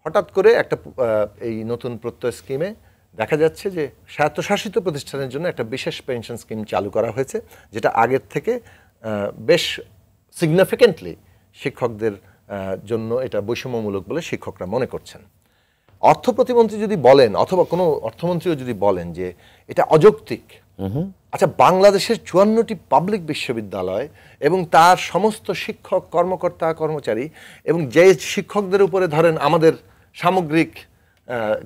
হঠাৎ করে একটা এই নতুন প্রত্যয় স্কিমে দেখা যাচ্ছে যে স্বায়ত্তশাসিত প্রতিষ্ঠানের জন্য একটা বিশেষ পেনশন স্কিম চালু করা হয়েছে, যেটা আগের থেকে বেশ সিগনিফিকেন্টলি শিক্ষকদের জন্য এটা বৈষম্যমূলক বলে শিক্ষকরা মনে করছেন। অর্থ প্রতিমন্ত্রী যদি বলেন অথবা কোনো অর্থমন্ত্রীও যদি বলেন যে এটা অযৌক্তিক, আচ্ছা বাংলাদেশের 54টি পাবলিক বিশ্ববিদ্যালয় এবং তার সমস্ত শিক্ষক কর্মকর্তা কর্মচারী এবং যে শিক্ষকদের উপরে ধরেন আমাদের সামগ্রিক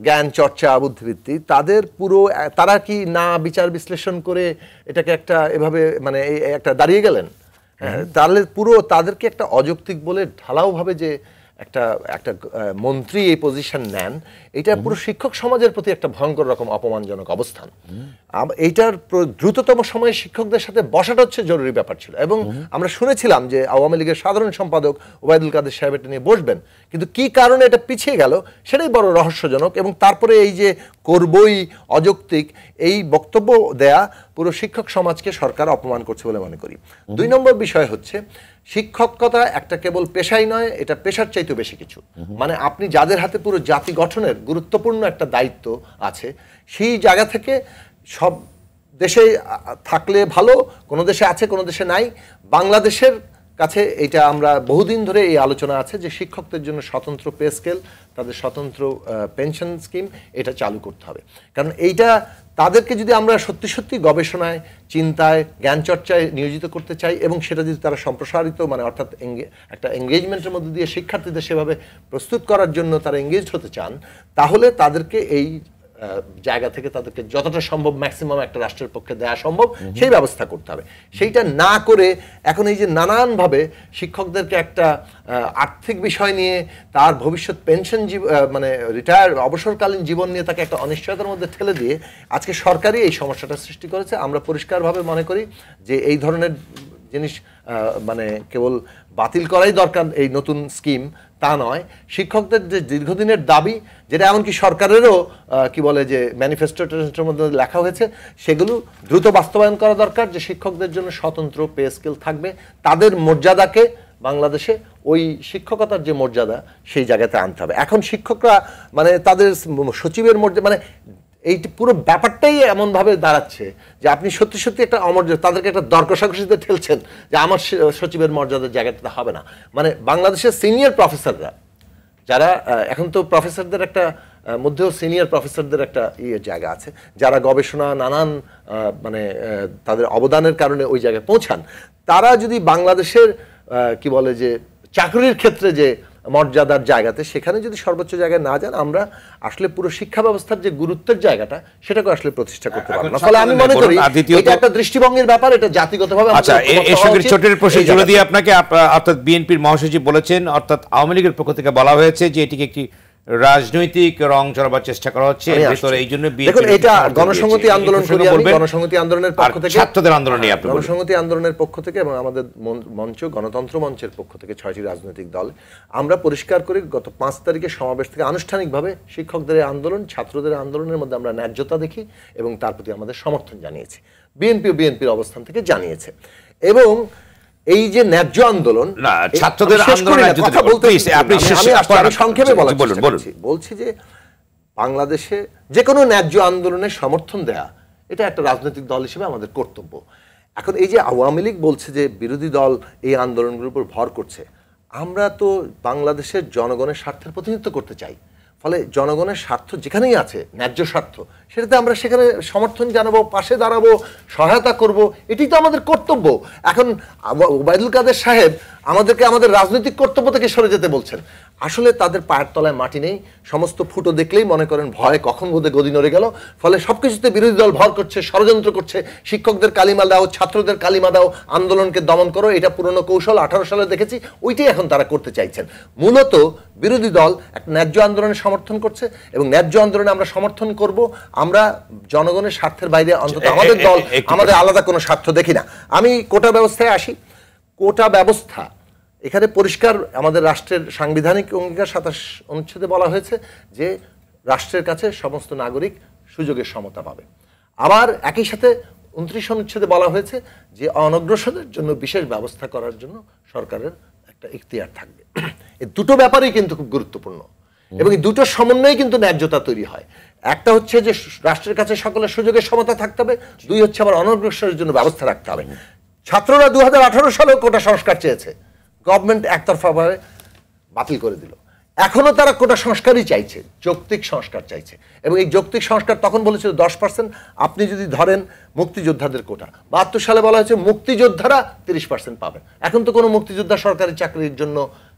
জ্ঞান চর্চা বুদ্ধিবৃত্তি, তাদের পুরো তারা কি না বিচার বিশ্লেষণ করে এটাকে একটা এভাবে মানে একটা দাঁড়িয়ে গেলেন? তাহলে পুরো তাদেরকে একটা অযৌক্তিক বলে ঢালাওভাবে যে একটা একটা মন্ত্রী এই পজিশন নেন, এটা পুরো শিক্ষক সমাজের প্রতি একটা ভয়ঙ্কর রকম অপমানজনক অবস্থান। এইটার দ্রুততম সময়ে শিক্ষকদের সাথে বসাটা হচ্ছে জরুরি ব্যাপার ছিল, এবং আমরা শুনেছিলাম যে আওয়ামী লীগের সাধারণ সম্পাদক ওবায়দুল কাদের সাহেব এটা নিয়ে বসবেন, কিন্তু কি কারণে এটা পিছিয়ে গেল সেটাই বড় রহস্যজনক। এবং তারপরে এই যে করবই অযৌক্তিক এই বক্তব্য দেয়া পুরো শিক্ষক সমাজকে সরকার অপমান করছে বলে মনে করি। 2 নম্বর বিষয় হচ্ছে শিক্ষকতা একটা কেবল পেশাই নয়, এটা পেশার চাইতেও বেশি কিছু। মানে আপনি যাদের হাতে পুরো জাতি গঠনের গুরুত্বপূর্ণ একটা দায়িত্ব আছে, সেই জায়গা থেকে সব দেশে থাকলে ভালো, কোনো দেশে আছে কোনো দেশে নাই, বাংলাদেশের কাছে এটা আমরা বহুদিন ধরে এই আলোচনা আছে যে শিক্ষকদের জন্য স্বতন্ত্র পে স্কেল, তাদের স্বতন্ত্র পেনশন স্কিম এটা চালু করতে হবে। কারণ এইটা তাদেরকে যদি আমরা সত্যি সত্যি গবেষণায়, চিন্তায়, জ্ঞান চর্চায় নিয়োজিত করতে চাই এবং সেটা যদি তারা সম্প্রসারিত মানে অর্থাৎ একটা এঙ্গেজমেন্টের মধ্যে দিয়ে শিক্ষার্থীদের সেভাবে প্রস্তুত করার জন্য তারা এঙ্গেজড হতে চান, তাহলে তাদেরকে এই জায়গা থেকে তাদেরকে যতটা সম্ভব ম্যাক্সিমাম একটা রাষ্ট্রের পক্ষে দেওয়া সম্ভব সেই ব্যবস্থা করতে হবে। সেইটা না করে এখন এই যে নানানভাবে শিক্ষকদেরকে একটা আর্থিক বিষয় নিয়ে তার ভবিষ্যৎ পেনশন মানে রিটায়ার অবসরকালীন জীবন নিয়ে তাকে একটা অনিশ্চয়তার মধ্যে ঠেলে দিয়ে আজকে সরকারই এই সমস্যাটা সৃষ্টি করেছে। আমরা পরিষ্কারভাবে মনে করি যে এই ধরনের জিনিস মানে কেবল বাতিল করাই দরকার এই নতুন স্কিম তা নয়, শিক্ষকদের যে দীর্ঘদিনের দাবি, যেটা এমনকি সরকারেরও কি বলে যে ম্যানিফেস্টোর মধ্যে লেখা হয়েছে, সেগুলো দ্রুত বাস্তবায়ন করা দরকার, যে শিক্ষকদের জন্য স্বতন্ত্র পে স্কেল থাকবে, তাদের মর্যাদাকে বাংলাদেশে ওই শিক্ষকতার যে মর্যাদা সেই জায়গাতে আনতে হবে। এখন শিক্ষকরা মানে তাদের সচিবের মর্যাদা মানে এই পুরো ব্যাপারটাই এমনভাবে দাঁড়াচ্ছে যে আপনি সত্যি সত্যি একটা অমর্যাদা তাদেরকে একটা দর কষাকষিতে ঠেলছেন যে আমার সচিবের মর্যাদার জায়গাটা হবে না। মানে বাংলাদেশের সিনিয়র প্রফেসররা যারা এখন তো প্রফেসরদের একটা মধ্যেও সিনিয়র প্রফেসরদের একটা জায়গা আছে, যারা গবেষণা নানান মানে তাদের অবদানের কারণে ওই জায়গায় পৌঁছান, তারা যদি বাংলাদেশের কি বলে যে চাকরির ক্ষেত্রে যে মর্যাদার জায়গাতে সেখানে যদি সর্বোচ্চ জায়গায় না যান, আমরা আসলে পুরো শিক্ষা ব্যবস্থার যে গুরুত্বের জায়গাটা সেটাকে আসলে প্রতিষ্ঠা করতে পারবো না। ফলে আমি মনে করি এটা একটা দৃষ্টিভঙ্গির ব্যাপার, এটা জাতিগতভাবে। আচ্ছা, এই সঙ্গে ছোটের প্রশ্ন জুড়ে দিয়ে আপনাকে, অর্থাৎ বিএনপির মহাসচিব বলেছেন, অর্থাৎ আওয়ামী লীগের পক্ষ থেকে বলা হয়েছে যে এটিকে একটি রাজনৈতিক রং চড়াবার চেষ্টা করা হচ্ছে, ভিতরে এই জন্য দেখুন এটা গণসংহতি আন্দোলন করি, গণসংহতি আন্দোলনের পক্ষ থেকে, ছাত্রদের আন্দোলন নিয়ে আপনি গণসংহতি আন্দোলনের পক্ষ থেকে এবং আমাদের মঞ্চ গণতন্ত্র মঞ্চের পক্ষ থেকে 6টি রাজনৈতিক দল আমরা পরিষ্কার করি গত 5 তারিখের সমাবেশ থেকে আনুষ্ঠানিকভাবে শিক্ষকদের আন্দোলন, ছাত্রদের আন্দোলনের মধ্যে আমরা ন্যায্যতা দেখি এবং তার প্রতি আমাদের সমর্থন জানিয়েছি। বিএনপির অবস্থান থেকে জানিয়েছে। এবং এই যে ন্যায্য আন্দোলন, ছাত্রদের আন্দোলনের কথা বলতে আপনি সংক্ষেপে বলছি যে বাংলাদেশে যে কোনো ন্যায্য আন্দোলনের সমর্থন দেয়া এটা একটা রাজনৈতিক দল হিসেবে আমাদের কর্তব্য। এখন এই যে আওয়ামী লীগ বলছে যে বিরোধী দল এই আন্দোলনগুলোর উপর ভর করছে, আমরা তো বাংলাদেশের জনগণের স্বার্থের প্রতিনিধিত্ব করতে চাই। ফলে জনগণের স্বার্থ যেখানেই আছে, ন্যায্য স্বার্থ, সেটাতে আমরা সেখানে সমর্থন জানাবো, পাশে দাঁড়াবো, সহায়তা করব, এটি তো আমাদের কর্তব্য। এখন ওবায়দুল কাদের সাহেব আমাদেরকে আমাদের রাজনৈতিক কর্তব্য থেকে সরে যেতে বলছেন। আসলে তাদের পায়ের তলায় মাটি নেই, সমস্ত ফুটো দেখলেই মনে করেন ভয় কখন বোধে গদি নড়ে গেল। ফলে সবকিছুতে বিরোধী দল ভর করছে, ষড়যন্ত্র করছে, শিক্ষকদের কালিমা দাও, ছাত্রদের কালিমা দাও, আন্দোলনকে দমন করো, এটা পুরনো কৌশল, 18 সালে দেখেছি, ওইটাই এখন তারা করতে চাইছেন। মূলত বিরোধী দল একটা ন্যায্য আন্দোলনের সমর্থন করছে এবং ন্যায্য আন্দোলনে আমরা সমর্থন করব। আমরা জনগণের স্বার্থের বাইরে অন্তত আমাদের দল আমাদের আলাদা কোনো স্বার্থ দেখি না। আমি কোটা ব্যবস্থায় আসি। কোটা ব্যবস্থা এখানে পরিষ্কার আমাদের রাষ্ট্রের সাংবিধানিক অঙ্গীকার 27 অনুচ্ছেদে বলা হয়েছে যে রাষ্ট্রের কাছে সমস্ত নাগরিক সুযোগের সমতা পাবে। আবার একই সাথে 29 অনুচ্ছেদে বলা হয়েছে যে অনগ্রসরদের জন্য বিশেষ ব্যবস্থা করার জন্য সরকারের একটা ইখতিয়ার থাকবে। এই দুটো ব্যাপারই কিন্তু খুব গুরুত্বপূর্ণ। এবং এই দুটোর সমন্বয়ে কিন্তু ন্যায্যতা তৈরি হয়। একটা হচ্ছে যে রাষ্ট্রের কাছে সকলের সুযোগের সমতা থাকতে হবে, দুই হচ্ছে আবার অনগ্রসরের জন্য ব্যবস্থা রাখতে হবে। ছাত্ররা 2018 সালেও কোটা সংস্কার চেয়েছে, গভর্নমেন্ট একতরফাভাবে বাতিল করে দিল। এখনো তারা কোটা সংস্কারই চাইছে, যৌক্তিক সংস্কার চাইছে। এবং এই যৌক্তিক সংস্কার তখন বলেছিল 10%। আপনি যদি ধরেন মুক্তিযোদ্ধাদের কোটা 72 সালে বলা হয়েছে মুক্তিযোদ্ধারা 30% পাবেন। এখন তো কোনো মুক্তিযোদ্ধা সরকারি চাকরির জন্য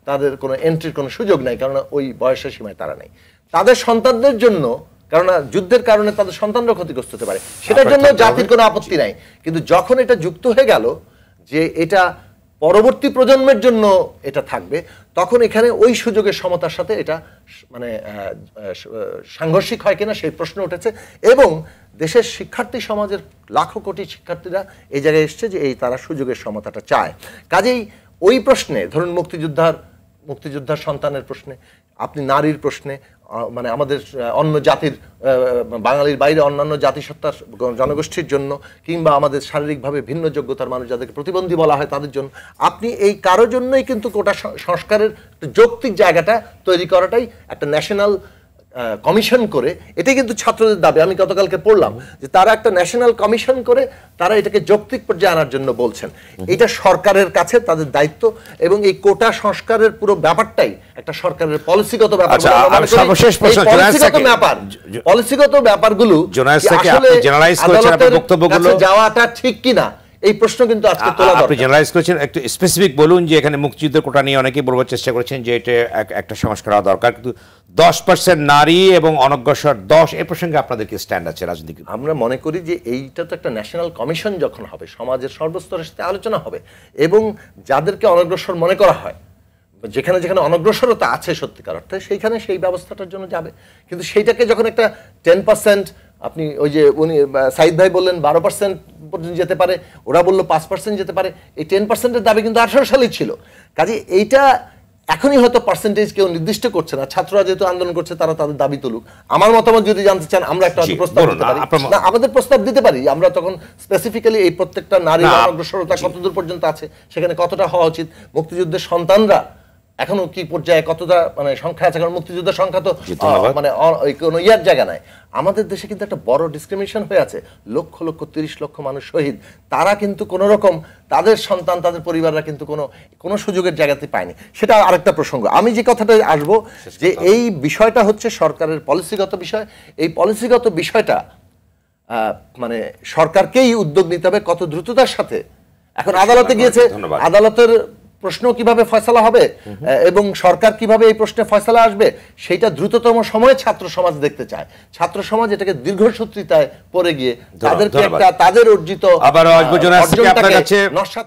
তাদের কোনো এন্ট্রির কোনো সুযোগ নাই, কারণ ওই বয়সের সীমায় তারা নেই। তাদের সন্তানদের জন্য, কারণ যুদ্ধের কারণে তাদের সন্তানরা ক্ষতিগ্রস্ত হতে পারে, সেটার জন্য জাতির কোনো আপত্তি নাই। কিন্তু যখন এটা যুক্ত হয়ে গেল যে এটা পরবর্তী প্রজন্মের জন্য এটা থাকবে, তখন এখানে ওই সুযোগের সমতার সাথে এটা মানে সাংঘর্ষিক হয় কিনা সেই প্রশ্ন উঠেছে। এবং দেশের শিক্ষার্থী সমাজের লাখো কোটি শিক্ষার্থীরা এই জায়গায় এসছে যে এই তারা সুযোগের সমতাটা চায়। কাজেই ওই প্রশ্নে ধরুন মুক্তিযোদ্ধার সন্তানের প্রশ্নে, আপনি নারীর প্রশ্নে, মানে আমাদের অন্য জাতির বাঙালির বাইরে অন্যান্য জাতিসত্তার জনগোষ্ঠীর জন্য, কিংবা আমাদের শারীরিকভাবে ভিন্ন যোগ্যতার মানুষ যাদেরকে প্রতিবন্ধী বলা হয় তাদের জন্য, আপনি এই কারোর জন্যই কিন্তু কোটা সংস্কারের যৌক্তিক জায়গাটা তৈরি করাটাই একটা ন্যাশনাল কমিশন করে, এটাই কিন্তু ছাত্রদের দাবি। আমি গতকালকে পড়লাম যে তারা একটা ন্যাশনাল কমিশন করে তারা এটাকে যৌক্তিক পর্যায়ে আনার জন্য বলছেন। এটা সরকারের কাছে তাদের দায়িত্ব, এবং এই কোটা সংস্কারের পুরো ব্যাপারটাই একটা সরকারের পলিসিগত ব্যাপার। পলিসিগত ব্যাপারগুলো যাওয়াটা ঠিক কিনা এই প্রশ্ন কিন্তু আজকে তোলা দরকার। আপনি জেনারেলাইজ করেছেন, একটু স্পেসিফিক বলুন যে এখানে মুক্তিযুদ্ধের কোটা নিয়ে অনেকেই বলবার চেষ্টা করেছেন যে এটা একটা সংস্কার হওয়া দরকার, কিন্তু 10% নারী এবং অনগ্রসর 10 এই প্রসঙ্গে আপনাদের কি স্ট্যান্ড আছে রাজনীতি? আমরা মনে করি যে এইটা তো একটা ন্যাশনাল কমিশন যখন হবে, সমাজের সর্বস্তরের সাথে আলোচনা হবে, এবং যাদেরকে অনগ্রসর মনে করা হয়, যেখানে যেখানে অনগ্রসরতা আছে সত্যিকার অর্থে, সেইখানে সেই ব্যবস্থাটার জন্য যাবে। কিন্তু সেইটাকে যখন একটা 10%, আপনি ওই যে উনি সাইদ ভাই বললেন 12% পর্যন্ত যেতে পারে, ওরা বললো 5% যেতে পারে, এই 10%-এর দাবি কিন্তু 18 সালেই ছিল। কাজে এইটা এখনই হয়তো পার্সেন্টেজ কেউ নির্দিষ্ট করছে না, ছাত্ররা যেহেতু আন্দোলন করছে তারা তাদের দাবি তুলুক। আমার মতামত যদি জানতে চান, আমরা একটা প্রস্তাব দিতে পারি, না আমাদের প্রস্তাব দিতে পারি আমরা, তখন স্পেসিফিক্যালি এই প্রত্যেকটা নারী অগ্রসরতা কতদূর পর্যন্ত আছে, সেখানে কতটা হওয়া উচিত, মুক্তিযুদ্ধের সন্তানরা এখনো কি পর্যায়ে কতটা মানে সংখ্যা আছে, কারণ মুক্তিযুদ্ধের সংখ্যা তো মানে কোনো ইয়ার জায়গা নাই। আমাদের দেশে কিন্তু একটা বড় ডিসক্রিমিনেশন হয়ে আছে, লক্ষ লক্ষ 30 লক্ষ মানুষ শহীদ, তারা কিন্তু কোনো রকম তাদের সন্তান তাদের পরিবাররা কিন্তু কোনো সুযোগের জায়গাতে পায়নি। সেটা আরেকটা প্রসঙ্গ। আমি যে কথাটা আসবো যে এই বিষয়টা হচ্ছে সরকারের পলিসিগত বিষয়। এই পলিসিগত বিষয়টা মানে সরকারকেই উদ্যোগ নিতে হবে কত দ্রুততার সাথে। এখন আদালতে গিয়েছে, আদালতের প্রশ্ন কিভাবে ফয়সালা হবে এবং সরকার কিভাবে এই প্রশ্নে ফয়সালা আসবে, সেইটা দ্রুততম সময়ে ছাত্র সমাজ দেখতে চায়। ছাত্র সমাজ এটাকে দীর্ঘসূত্রিতায় পড়ে গিয়ে তাদেরকে একটা তাদের অর্জিত আবার আসবো জোনাস থেকে আপনার কাছে নস্বাত